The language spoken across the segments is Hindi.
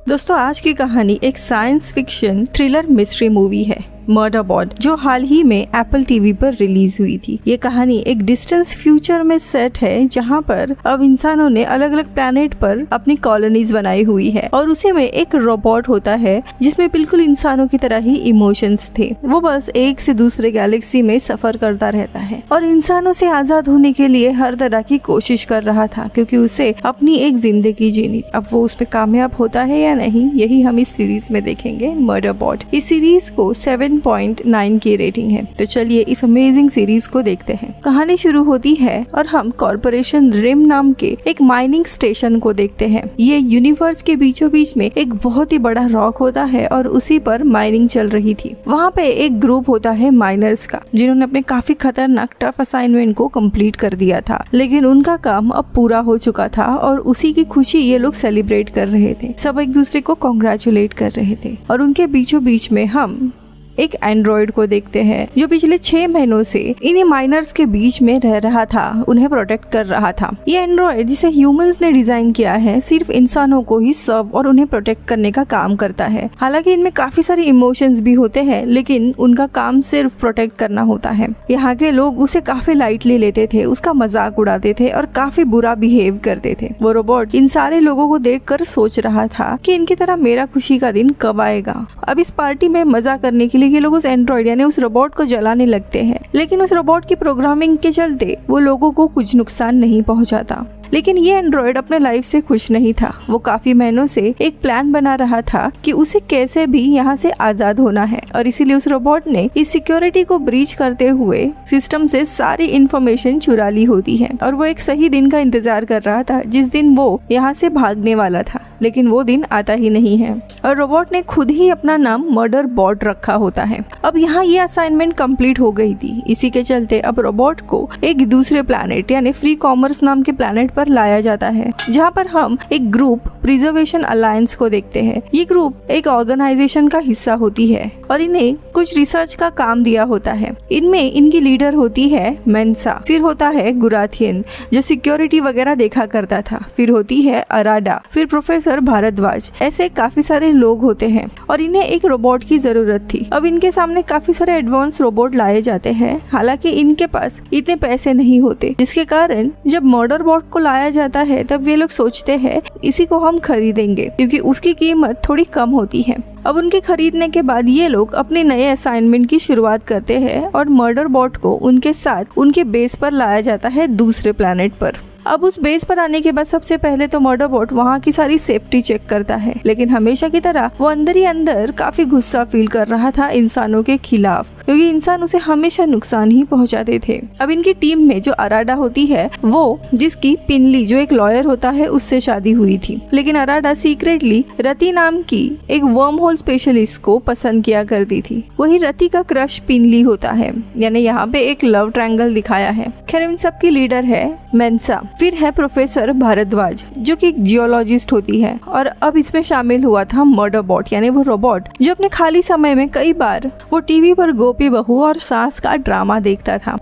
दोस्तों आज की कहानी एक science fiction thriller mystery movie है मर्डरबॉट, जो हाल ही में एप्पल टीवी पर रिलीज हुई थी। ये कहानी एक डिस्टेंस फ्यूचर में सेट है जहाँ पर अब इंसानों ने अलग अलग प्लैनेट पर अपनी कॉलोनीज बनाई हुई है और उसी में एक रोबोट होता है जिसमें बिल्कुल इंसानों की तरह ही इमोशंस थे। वो बस एक से दूसरे गैलेक्सी में सफर करता रहता है और इंसानों से आजाद होने के लिए हर तरह की कोशिश कर रहा था क्योंकि उसे अपनी एक जिंदगी जीनी। अब वो उसमें कामयाब होता है या नहीं, यही हम इस सीरीज में देखेंगे मर्डरबॉट। इस सीरीज को 7.9 की रेटिंग है। तो चलिए इस अमेजिंग सीरीज को देखते हैं। कहानी शुरू होती है और हम कॉर्पोरेशन रिम नाम के एक माइनिंग स्टेशन को देखते हैं। ये यूनिवर्स के बीचों बीच में एक बहुत ही बड़ा रॉक होता है और उसी पर माइनिंग चल रही थी। वहाँ पे एक ग्रुप होता है माइनर्स का, जिन्होंने अपने काफी खतरनाक टफ असाइनमेंट को कंप्लीट कर दिया था, लेकिन उनका काम अब पूरा हो चुका था और उसी की खुशी ये लोग सेलिब्रेट कर रहे थे। सब एक दूसरे को कॉन्ग्रेचुलेट कर रहे थे और उनके बीचों बीच में हम एक एंड्रॉइड को देखते हैं जो पिछले 6 महीनों से इन्हीं माइनर्स के बीच में रह रहा था, उन्हें प्रोटेक्ट कर रहा था। ये एंड्रॉइड जिसे ह्यूमंस ने डिजाइन किया है सिर्फ इंसानों को ही सर्व और उन्हें प्रोटेक्ट करने का काम करता है। हालांकि इनमें काफी सारे इमोशंस भी होते हैं, लेकिन उनका काम सिर्फ प्रोटेक्ट करना होता है। यहाँ के लोग उसे काफी लाइटली लेते थे, उसका मजाक उड़ाते थे और काफी बुरा बिहेव करते थे। वो रोबोट इन सारे लोगों को देखकर सोच रहा था कि इनकी तरह मेरा खुशी का दिन कब आएगा। अब इस पार्टी में मजा करने के लिए ये लोग उस एंड्रॉइड यानी उस रोबोट को जलाने लगते हैं, लेकिन उस रोबोट की प्रोग्रामिंग के चलते वो लोगों को कुछ नुकसान नहीं पहुंचाता। लेकिन ये एंड्रॉइड अपने लाइफ से खुश नहीं था। वो काफी महीनों से एक प्लान बना रहा था कि उसे कैसे भी यहाँ से आजाद होना है और इसीलिए उस रोबोट ने इस सिक्योरिटी को ब्रीच करते हुए सिस्टम से सारी इंफॉर्मेशन चुरा ली होती है और वो एक सही दिन का इंतजार कर रहा था जिस दिन वो यहाँ से भागने वाला था, लेकिन वो दिन आता ही नहीं है और रोबोट ने खुद ही अपना नाम मर्डर बॉट रखा होता है। अब यहाँ ये असाइनमेंट कंप्लीट हो गई थी। इसी के चलते अब रोबोट को एक दूसरे प्लैनेट यानी फ्री कॉमर्स नाम के प्लैनेट पर लाया जाता है, जहाँ पर हम एक ग्रुप प्रिजर्वेशन अलायंस को देखते हैं। ये ग्रुप एक ऑर्गेनाइजेशन का हिस्सा होती है और इन्हें कुछ रिसर्च का काम दिया होता है। इनमें इनकी लीडर होती है मेंसा, फिर होता है गुराथियन जो सिक्योरिटी वगैरह देखा करता था, फिर होती है अराडा, फिर प्रोफेसर भारद्वाज। ऐसे काफी सारे लोग होते हैं और इन्हें एक रोबोट की जरूरत थी। अब इनके सामने काफी सारे एडवांस रोबोट लाए जाते हैं, हालांकि इनके पास इतने पैसे नहीं होते, जिसके कारण जब मर्डर बॉट को लाया जाता है तब ये लोग सोचते हैं इसी को हम खरीदेंगे क्योंकि उसकी कीमत थोड़ी कम होती है। अब उनके खरीदने के बाद ये लोग अपने नए असाइनमेंट की शुरुआत करते हैं और मर्डर बॉट को उनके साथ उनके बेस पर लाया जाता है दूसरे प्लैनेट पर। अब उस बेस पर आने के बाद सबसे पहले तो मर्डर बॉट वहाँ की सारी सेफ्टी चेक करता है, लेकिन हमेशा की तरह वो अंदर ही अंदर काफी गुस्सा फील कर रहा था इंसानों के खिलाफ, क्योंकि इंसान उसे हमेशा नुकसान ही पहुंचाते थे। अब इनकी टीम में जो अराडा होती है वो जिसकी पिनली जो एक लॉयर होता है उससे शादी हुई थी, लेकिन अराडा सीक्रेटली रति नाम की एक वर्म होल स्पेशलिस्ट को पसंद किया करती थी। वही रति का क्रश पिनली होता है, यानी यहाँ पे एक लव ट्रायंगल दिखाया है। खैर इन सब की लीडर है मेंसा, फिर है प्रोफेसर भारद्वाज जो कि एक जियोलॉजिस्ट होती है और अब इसमें शामिल हुआ था मर्डर बॉट यानी वो रोबोट जो अपने खाली समय में कई बार वो टीवी पर गोपी बहू और सास का ड्रामा देखता था।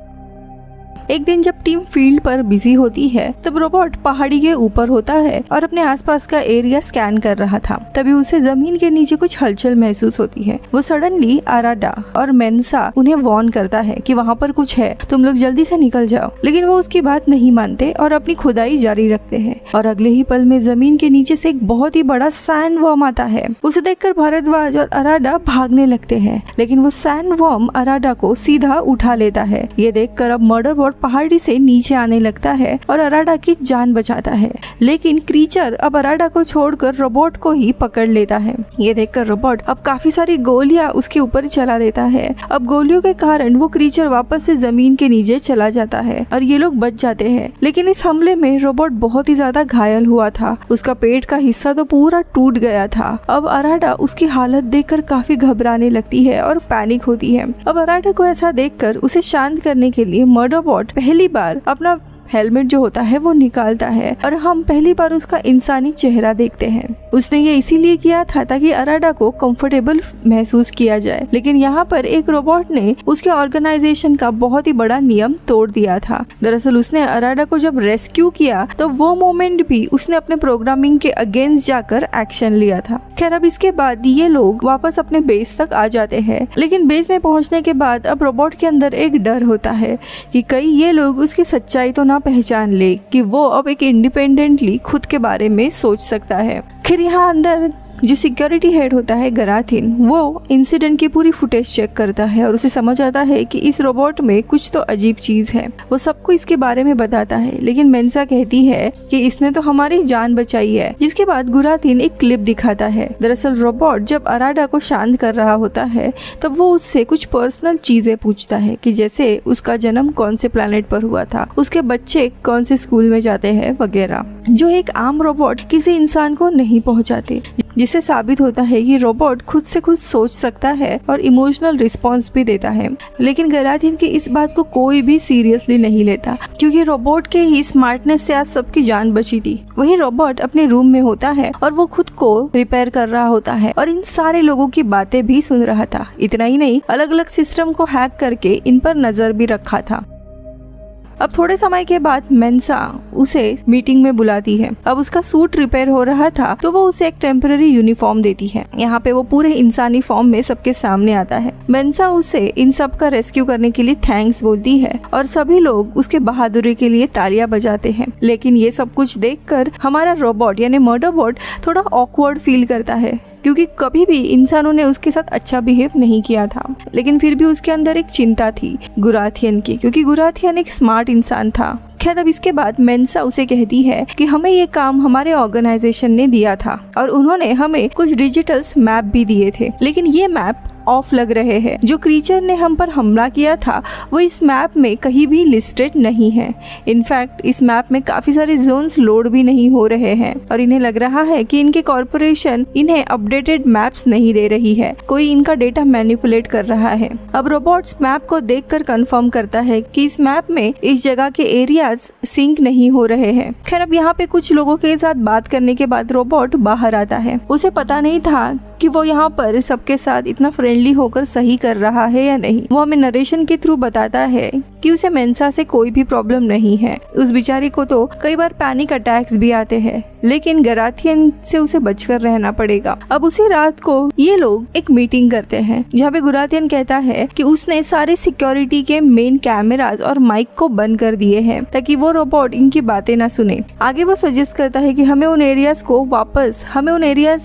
एक दिन जब टीम फील्ड पर बिजी होती है तब रोबोट पहाड़ी के ऊपर होता है और अपने आसपास का एरिया स्कैन कर रहा था। तभी उसे जमीन के नीचे कुछ हलचल महसूस होती है। वो सडनली अराडा और मेंसा उन्हें वार्न करता है कि वहाँ पर कुछ है, तुम लोग जल्दी से निकल जाओ, लेकिन वो उसकी बात नहीं मानते और अपनी खुदाई जारी रखते हैं और अगले ही पल में जमीन के नीचे से एक बहुत ही बड़ा सैंड वर्म आता है। उसे देखकर भारद्वाज और अराडा भागने लगते हैं, लेकिन वो सैंड वर्म अराडा को सीधा उठा लेता है। ये देखकर अब मर्डर बॉट पहाड़ी से नीचे आने लगता है और अराडा की जान बचाता है, लेकिन क्रीचर अब अराडा को छोड़कर रोबोट को ही पकड़ लेता है। ये देखकर रोबोट अब काफी सारी गोलियां उसके ऊपर चला देता है। अब गोलियों के कारण वो क्रीचर वापस से जमीन के नीचे चला जाता है और ये लोग बच जाते हैं, लेकिन इस हमले में रोबोट बहुत ही ज्यादा घायल हुआ था। उसका पेट का हिस्सा तो पूरा टूट गया था। अब अराडा उसकी हालत देखकर काफी घबराने लगती है और पैनिक होती है। अब अराडा को ऐसा देखकर उसे शांत करने के लिए मर्डर बॉट पहली बार अपना हेलमेट जो होता है वो निकालता है और हम पहली बार उसका इंसानी चेहरा देखते हैं। उसने ये इसीलिए किया था ताकि अराडा को कंफर्टेबल महसूस किया जाए, लेकिन यहाँ पर एक रोबोट ने उसके ऑर्गेनाइजेशन का बहुत ही बड़ा नियम तोड़ दिया था। दरअसल उसने अराडा को जब रेस्क्यू किया तो वो मोमेंट भी उसने अपने प्रोग्रामिंग के अगेंस्ट जाकर एक्शन लिया था। खैर अब इसके बाद ये लोग वापस अपने बेस तक आ जाते हैं, लेकिन बेस में पहुंचने के बाद अब रोबोट के अंदर एक डर होता है कि कहीं ये लोग उसकी सच्चाई तो ना पहचान ले कि वो अब एक इंडिपेंडेंटली खुद के बारे में सोच सकता है। फिर यहाँ अंदर जो सिक्योरिटी हेड होता है गराथिन, वो इंसिडेंट की पूरी फुटेज चेक करता है और उसे समझ आता है कि इस रोबोट में कुछ तो अजीब चीज है। वो सबको इसके बारे में बताता है, लेकिन मेंसा कहती है कि इसने तो हमारी जान बचाई है। जिसके बाद गुराथिन एक क्लिप दिखाता है। दरअसल रोबोट जब अराडा को शांत कर रहा होता है तब वो उससे कुछ पर्सनल चीजें पूछता है कि जैसे उसका जन्म कौन से प्लेनेट पर हुआ था, उसके बच्चे कौन से स्कूल में जाते हैं वगैरह, जो एक आम रोबोट किसी इंसान को नहीं पहुंचाते, जिससे साबित होता है कि रोबोट खुद से खुद सोच सकता है और इमोशनल रिस्पॉन्स भी देता है। लेकिन गराथिन की इस बात को कोई भी सीरियसली नहीं लेता, क्योंकि रोबोट के ही स्मार्टनेस से आज सबकी जान बची थी। वही रोबोट अपने रूम में होता है और वो खुद को रिपेयर कर रहा होता है और इन सारे लोगों की बातें भी सुन रहा था। इतना ही नहीं, अलग अलग सिस्टम को हैक करके इन पर नजर भी रखा था। अब थोड़े समय के बाद मेंसा उसे मीटिंग में बुलाती है। अब उसका सूट रिपेयर हो रहा था तो वो उसे एक टेम्पररी यूनिफॉर्म देती है। यहाँ पे वो पूरे इंसानी फॉर्म में सबके सामने आता है। मेंसा उसे इन सब का रेस्क्यू करने के लिए थैंक्स बोलती है और सभी लोग उसके बहादुरी के लिए तालियां बजाते हैं। लेकिन ये सब कुछ देखकर हमारा रोबोट यानी मर्डरबॉट थोड़ा ऑकवर्ड फील करता है, क्योंकि कभी भी इंसानों ने उसके साथ अच्छा बिहेव नहीं किया था। लेकिन फिर भी उसके अंदर एक चिंता थी गुराथियन की, क्योंकि गुराथियन एक स्मार्ट इंसान था। खैर अब इसके बाद मेंसा उसे कहती है कि हमें ये काम हमारे ऑर्गेनाइजेशन ने दिया था और उन्होंने हमें कुछ डिजिटल्स मैप भी दिए थे, लेकिन ये मैप ऑफ लग रहे हैं। जो क्रीचर ने हम पर हमला किया था वो इस मैप में कहीं भी लिस्टेड नहीं है। इनफैक्ट इस मैप में काफी सारे जोन्स लोड भी नहीं हो रहे हैं और इन्हें लग रहा है कि इनके कॉर्पोरेशन इन्हें अपडेटेड मैप्स नहीं दे रही है, कोई इनका डेटा मैनिपुलेट कर रहा है। अब रोबोट्स मैप को देखकर कंफर्म करता है कि इस मैप में इस जगह के एरियाज सिंक नहीं हो रहे हैं। खैर अब यहाँ पे कुछ लोगों के साथ बात करने के बाद रोबोट बाहर आता है। उसे पता नहीं था कि वो यहाँ पर सबके साथ इतना फ्रेंडली होकर सही कर रहा है या नहीं। वो हमें नरेशन के थ्रू बताता है कि उसे मेंसा से कोई भी प्रॉब्लम नहीं है। उस बेचारी को तो कई बार पैनिक अटैक्स भी आते हैं, लेकिन गराथियन से उसे बचकर रहना पड़ेगा। अब उसी रात को ये लोग एक मीटिंग करते हैं जहाँ पे गुराथियन कहता है कि उसने सारे सिक्योरिटी के मेन कैमरास और माइक को बंद कर दिए हैं ताकि वो रोबोट इनकी बातें ना सुने। आगे वो सजेस्ट करता है कि हमें उन एरियाज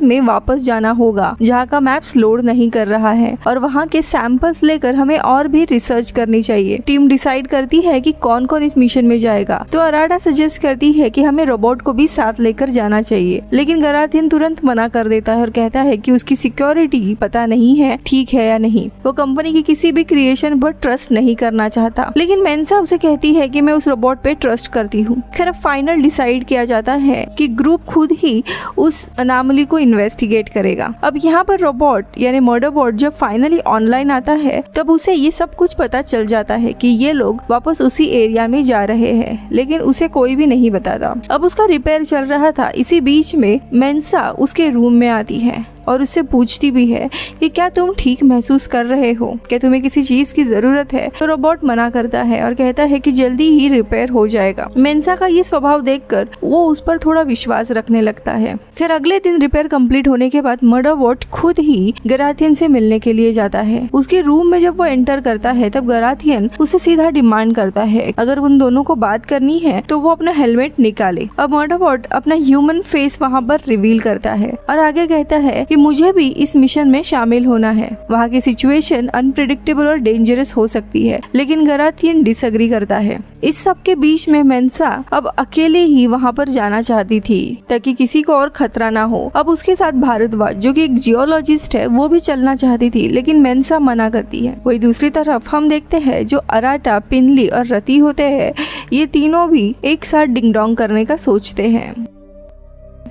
में वापस जाना होगा जहाँ का मैप्स लोड नहीं कर रहा है और वहाँ के सैंपल्स लेकर हमें और भी रिसर्च करनी चाहिए। टीम डिसाइड करती है कि कौन कौन इस मिशन में जाएगा, तो अराडा सजेस्ट करती है कि हमें रोबोट को भी साथ लेकर जाना चाहिए, लेकिन गराथियन तुरंत मना कर देता है और कहता है कि उसकी सिक्योरिटी पता नहीं है ठीक है या नहीं। वो कंपनी की किसी भी क्रिएशन पर ट्रस्ट नहीं करना चाहता, लेकिन मेंसा उसे कहती है कि मैं उस रोबोट पे ट्रस्ट करती हूँ। खैर फाइनल डिसाइड किया जाता है कि ग्रुप खुद ही उस अनामली को इन्वेस्टिगेट करेगा। अब यहाँ पर रोबोट यानी मर्डरबॉट जब फाइनली ऑनलाइन आता है तब उसे ये सब कुछ पता चल जाता है कि ये लोग वापस उसी एरिया में जा रहे हैं, लेकिन उसे कोई भी नहीं बताता। अब उसका रिपेयर चल रहा था, इसी बीच में मेंसा उसके रूम में आती है और उससे पूछती भी है कि क्या तुम ठीक महसूस कर रहे हो, क्या तुम्हें किसी चीज की जरूरत है। तो रोबोट मना करता है और कहता है कि जल्दी ही रिपेयर हो जाएगा। मेंसा का ये स्वभाव देखकर वो उस पर थोड़ा विश्वास रखने लगता है। फिर अगले दिन रिपेयर कंप्लीट होने के बाद मर्डरबॉट खुद ही गराथियन से मिलने के लिए जाता है। उसके रूम में जब वो एंटर करता है तब गराथियन उसे सीधा डिमांड करता है अगर उन दोनों को बात करनी है तो वो अपना हेलमेट निकाले। अब मर्डरबॉट अपना ह्यूमन फेस वहाँ पर रिवील करता है और आगे कहता है कि मुझे भी इस मिशन में शामिल होना है। वहाँ की सिचुएशन अनप्रेडिक्टेबल और डेंजरस हो सकती है, लेकिन गराथियन डिसएग्री करता है। इस सब के बीच में मेंसा अब अकेले ही वहाँ पर जाना चाहती थी ताकि किसी को और खतरा ना हो। अब उसके साथ भारद्वाज जो कि एक जियोलॉजिस्ट है वो भी चलना चाहती थी, लेकिन मेंसा मना करती है। वही दूसरी तरफ हम देखते हैं जो अराटा, पिनली और रति होते हैं ये तीनों भी एक साथ डिंग डोंग करने का सोचते हैं।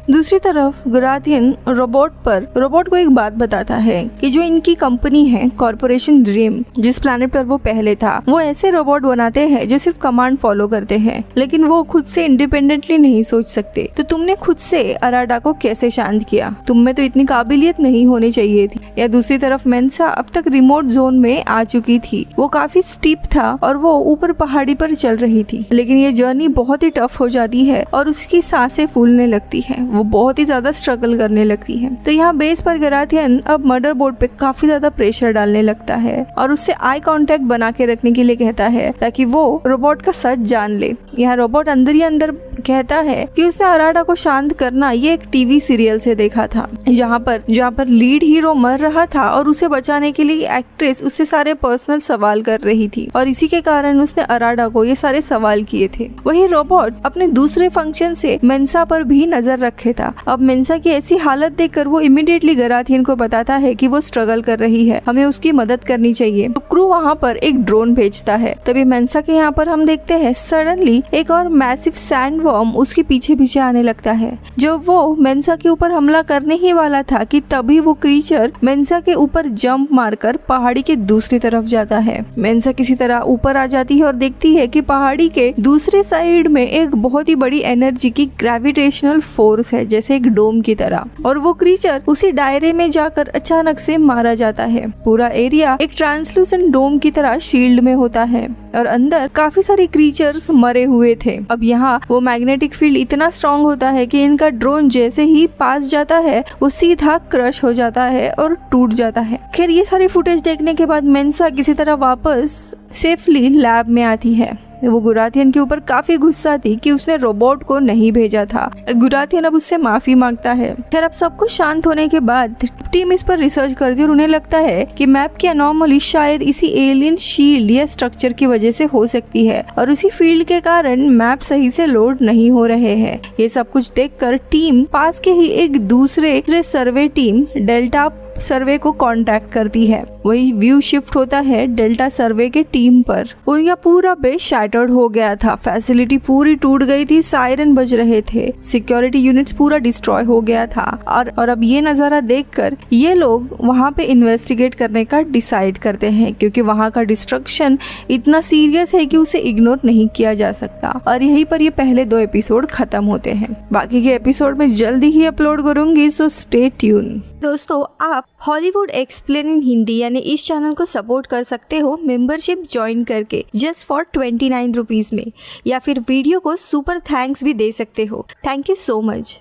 दूसरी तरफ गुराथियन रोबोट को एक बात बताता है कि जो इनकी कंपनी है कॉर्पोरेशन ड्रीम, जिस प्लैनेट पर वो पहले था, वो ऐसे रोबोट बनाते हैं जो सिर्फ कमांड फॉलो करते हैं, लेकिन वो खुद से इंडिपेंडेंटली नहीं सोच सकते। तो तुमने खुद से अराडा को कैसे शांत किया? तुम में तो इतनी काबिलियत नहीं होनी चाहिए थी। या दूसरी तरफ मेंसा अब तक रिमोट जोन में आ चुकी थी। वो काफी स्टीप था और वो ऊपर पहाड़ी पर चल रही थी, लेकिन ये जर्नी बहुत ही टफ हो जाती है और उसकी सांसें फूलने लगती है। वो बहुत ही ज्यादा स्ट्रगल करने लगती है। तो यहाँ बेस पर गुराथियन अब मदरबोर्ड पे काफी ज्यादा प्रेशर डालने लगता है और उससे आई कांटेक्ट बना के रखने के लिए कहता है ताकि वो रोबोट का सच जान ले। यहाँ रोबोट अंदर ही अंदर कहता है कि उसने अराडा को शांत करना ये एक टीवी सीरियल से देखा था, जहाँ पर लीड हीरो मर रहा था और उसे बचाने के लिए एक्ट्रेस उससे सारे पर्सनल सवाल कर रही थी और इसी के कारण उसने अराडा को ये सारे सवाल किए थे। वही रोबोट अपने दूसरे फंक्शन से मेंसा पर भी नजर रखे था। अब मेंसा की ऐसी हालत देखकर वो इमीडिएटली गुराथियन को बताता है कि वो स्ट्रगल कर रही है, हमें उसकी मदद करनी चाहिए। तो क्रू वहाँ पर एक ड्रोन भेजता है। तभी मेंसा के यहाँ पर हम देखते हैं सडनली एक और मैसिव सैंड वर्म उसके पीछे पीछे आने लगता है। जब वो मेंसा के ऊपर हमला करने ही वाला था कि तभी वो क्रीचर मेंसा के ऊपर जंप मारकर पहाड़ी के दूसरी तरफ जाता है। मेंसा किसी तरह ऊपर आ जाती है और देखती है कि पहाड़ी के दूसरे साइड में एक बहुत ही बड़ी एनर्जी की ग्रेविटेशनल फोर्स है, जैसे एक डोम की तरह, और वो क्रीचर उसी दायरे में जाकर अचानक से मारा जाता है। पूरा एरिया एक ट्रांसलूसेंट डोम की तरह शील्ड में होता है और अंदर काफी सारे क्रीचर्स मरे हुए थे। अब यहाँ वो मैग्नेटिक फील्ड इतना स्ट्रॉन्ग होता है कि इनका ड्रोन जैसे ही पास जाता है वो सीधा क्रश हो जाता है और टूट जाता है। खैर ये सारी फुटेज देखने के बाद मेंसा किसी तरह वापस सेफली लैब में आती है। वो गुराथियन के ऊपर काफी गुस्सा थी कि उसने रोबोट को नहीं भेजा था। गुराथियन अब उससे माफी मांगता है। खैर अब सब कुछ शांत होने के बाद टीम इस पर रिसर्च करती है और उन्हें लगता है कि मैप की अनोमली शायद इसी एलियन शील्ड या स्ट्रक्चर की वजह से हो सकती है और उसी फील्ड के कारण मैप सही से लोड नहीं हो रहे हैं। ये सब कुछ देखकर टीम पास के ही एक दूसरे सर्वे टीम डेल्टा सर्वे को कांटेक्ट करती है। वही व्यू शिफ्ट होता है डेल्टा सर्वे के टीम पर। उनका पूरा बेस शैटर्ड हो गया था, फैसिलिटी पूरी टूट गई थी, सायरन बज रहे थे, सिक्योरिटी यूनिट्स पूरा डिस्ट्रॉय हो गया था और अब ये नजारा देखकर ये लोग वहाँ पे इन्वेस्टिगेट करने का डिसाइड करते हैं, क्योंकि वहाँ का डिस्ट्रक्शन इतना सीरियस है कि उसे इग्नोर नहीं किया जा सकता। और यहीं पर ये पहले 2 एपिसोड खत्म होते हैं। बाकी के एपिसोड में जल्दी ही अपलोड करूंगी, सो स्टे ट्यून। दोस्तों आप हॉलीवुड एक्सप्लेन इन हिंदी यानी इस चैनल को सपोर्ट कर सकते हो मेंबरशिप ज्वाइन करके जस्ट फॉर 29 रुपीज में, या फिर वीडियो को सुपर थैंक्स भी दे सकते हो। Thank you so much.